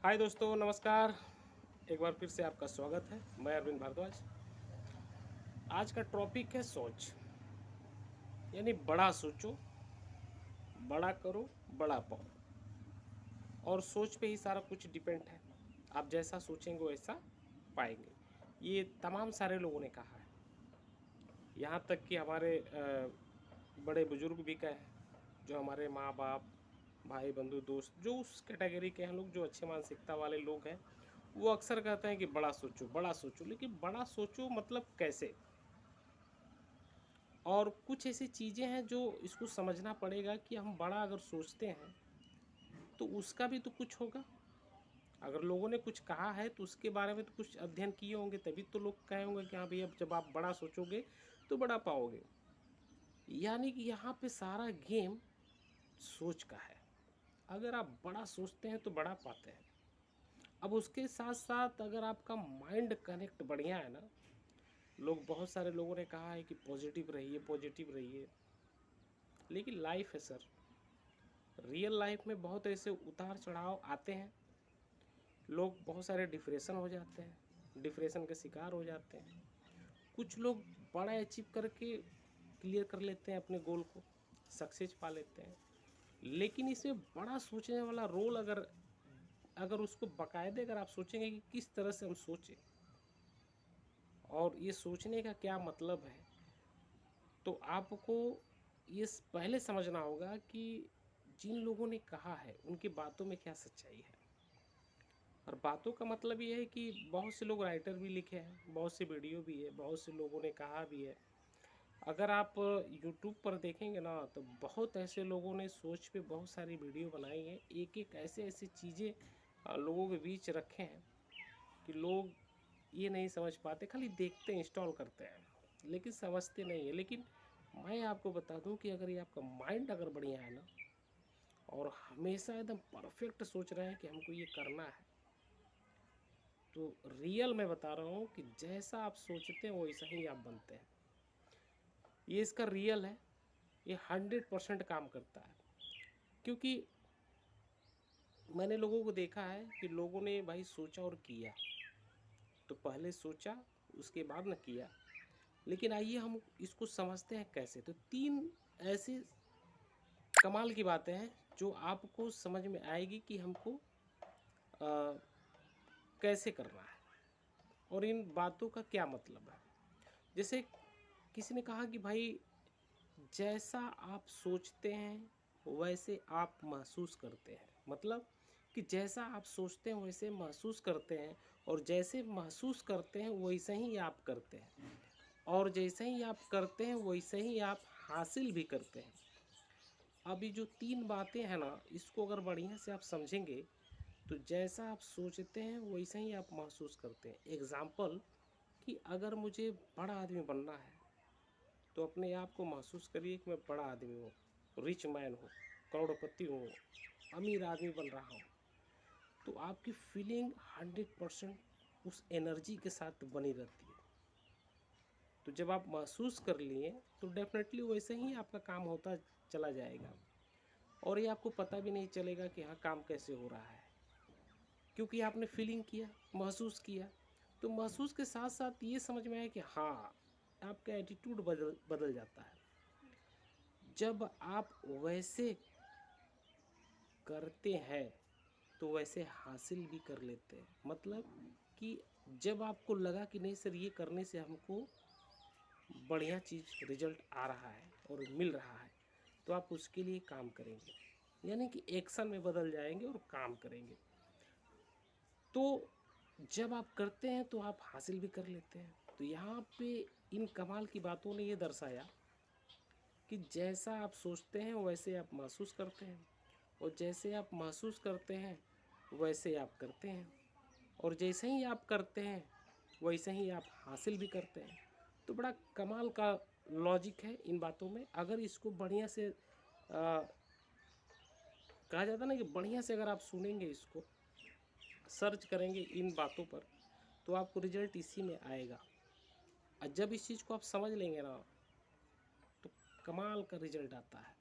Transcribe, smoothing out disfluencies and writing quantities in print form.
हाय दोस्तों, नमस्कार। एक बार फिर से आपका स्वागत है। मैं अरविंद भारद्वाज। आज का टॉपिक है सोच, यानी बड़ा सोचो, बड़ा करो, बड़ा पाओ। और सोच पे ही सारा कुछ डिपेंड है। आप जैसा सोचेंगे वैसा पाएंगे। ये तमाम सारे लोगों ने कहा है। यहाँ तक कि हमारे बड़े बुजुर्ग भी कहे हैं, जो हमारे माँ बाप, भाई बंधु दोस्त, जो उस कैटेगरी के हैं लोग, जो अच्छे मानसिकता वाले लोग हैं, वो अक्सर कहते हैं कि बड़ा सोचो, बड़ा सोचो। लेकिन बड़ा सोचो मतलब कैसे? और कुछ ऐसी चीज़ें हैं जो इसको समझना पड़ेगा कि हम बड़ा अगर सोचते हैं तो उसका भी तो कुछ होगा। अगर लोगों ने कुछ कहा है तो उसके बारे में तो कुछ अध्ययन किए होंगे, तभी तो लोग कहे होंगे कि हाँ भैया, जब आप बड़ा सोचोगे तो बड़ा पाओगे। यानी कि यहाँ पे सारा गेम सोच का है। अगर आप बड़ा सोचते हैं तो बड़ा पाते हैं। अब उसके साथ साथ अगर आपका माइंड कनेक्ट बढ़िया है ना, बहुत सारे लोगों ने कहा है कि पॉजिटिव रहिए, पॉजिटिव रहिए। लेकिन लाइफ है सर, रियल लाइफ में बहुत ऐसे उतार चढ़ाव आते हैं। लोग बहुत सारे डिप्रेशन हो जाते हैं, डिप्रेशन के शिकार हो जाते हैं। कुछ लोग बड़ा अचीव करके क्लियर कर लेते हैं अपने गोल को, सक्सेस पा लेते हैं। लेकिन इसमें बड़ा सोचने वाला रोल अगर अगर उसको बाकायदे अगर आप सोचेंगे कि किस तरह से हम सोचें और ये सोचने का क्या मतलब है, तो आपको ये पहले समझना होगा कि जिन लोगों ने कहा है उनकी बातों में क्या सच्चाई है। और बातों का मतलब ये है कि बहुत से लोग राइटर भी लिखे हैं, बहुत से वीडियो भी है, बहुत से लोगों ने कहा भी है। अगर आप यूट्यूब पर देखेंगे ना, तो बहुत ऐसे लोगों ने सोच पे बहुत सारी वीडियो बनाई है। एक एक ऐसे ऐसे चीज़ें लोगों के बीच रखे हैं कि लोग ये नहीं समझ पाते, खाली देखते हैं, इंस्टॉल करते हैं, लेकिन समझते नहीं है। लेकिन मैं आपको बता दूं कि अगर ये आपका माइंड अगर बढ़िया है ना, और हमेशा एकदम परफेक्ट सोच रहे हैं कि हमको ये करना है, तो रियल मैं बता रहा हूँ कि जैसा आप सोचते हैं वैसा ही आप बनते हैं। ये इसका रियल है। ये 100% काम करता है। क्योंकि मैंने लोगों को देखा है कि लोगों ने भाई सोचा और किया। तो पहले सोचा, उसके बाद न किया। लेकिन आइए हम इसको समझते हैं कैसे। तो 3 ऐसे कमाल की बातें हैं जो आपको समझ में आएगी कि हमको अ, कैसे करना है और इन बातों का क्या मतलब है। जैसे किसी ने कहा कि भाई, जैसा आप सोचते हैं वैसे आप महसूस करते हैं। मतलब कि जैसा आप सोचते हैं वैसे महसूस करते हैं, और जैसे महसूस करते हैं वैसे ही आप करते हैं, और जैसे ही आप करते हैं वैसे ही आप हासिल भी करते हैं। अब ये जो 3 बातें हैं ना, इसको अगर बढ़िया से आप समझेंगे तो जैसा आप सोचते हैं वैसे ही आप महसूस करते हैं। एग्ज़ाम्पल कि अगर मुझे बड़ा आदमी बनना है तो अपने आप को महसूस करिए कि मैं बड़ा आदमी हूँ, रिच मैन हूँ, करोड़पति हूँ, अमीर आदमी बन रहा हूँ। तो आपकी फीलिंग 100% उस एनर्जी के साथ बनी रहती है। तो जब आप महसूस कर लिए तो डेफिनेटली वैसे ही आपका काम होता चला जाएगा, और ये आपको पता भी नहीं चलेगा कि हाँ, काम कैसे हो रहा है, क्योंकि आपने फीलिंग किया, महसूस किया। तो महसूस के साथ साथ ये समझ में आया कि हाँ, आपका एटीट्यूड बदल बदल जाता है। जब आप वैसे करते हैं तो वैसे हासिल भी कर लेते हैं। मतलब कि जब आपको लगा कि नहीं सर, ये करने से हमको बढ़िया चीज़ रिजल्ट आ रहा है और मिल रहा है, तो आप उसके लिए काम करेंगे, यानी कि एक्शन में बदल जाएंगे और काम करेंगे। तो जब आप करते हैं तो आप हासिल भी कर लेते हैं। तो यहाँ पे इन कमाल की बातों ने ये दर्शाया कि जैसा आप सोचते हैं वैसे आप महसूस करते हैं, और जैसे आप महसूस करते हैं वैसे आप करते हैं, और जैसे ही आप करते हैं वैसे ही आप हासिल भी करते हैं। तो बड़ा कमाल का लॉजिक है इन बातों में। अगर इसको बढ़िया से कहा जाता ना कि बढ़िया से अगर आप सुनेंगे, इसको सर्च करेंगे इन बातों पर, तो आपको रिजल्ट इसी में आएगा। और जब इस चीज़ को आप समझ लेंगे ना, तो कमाल का रिजल्ट आता है।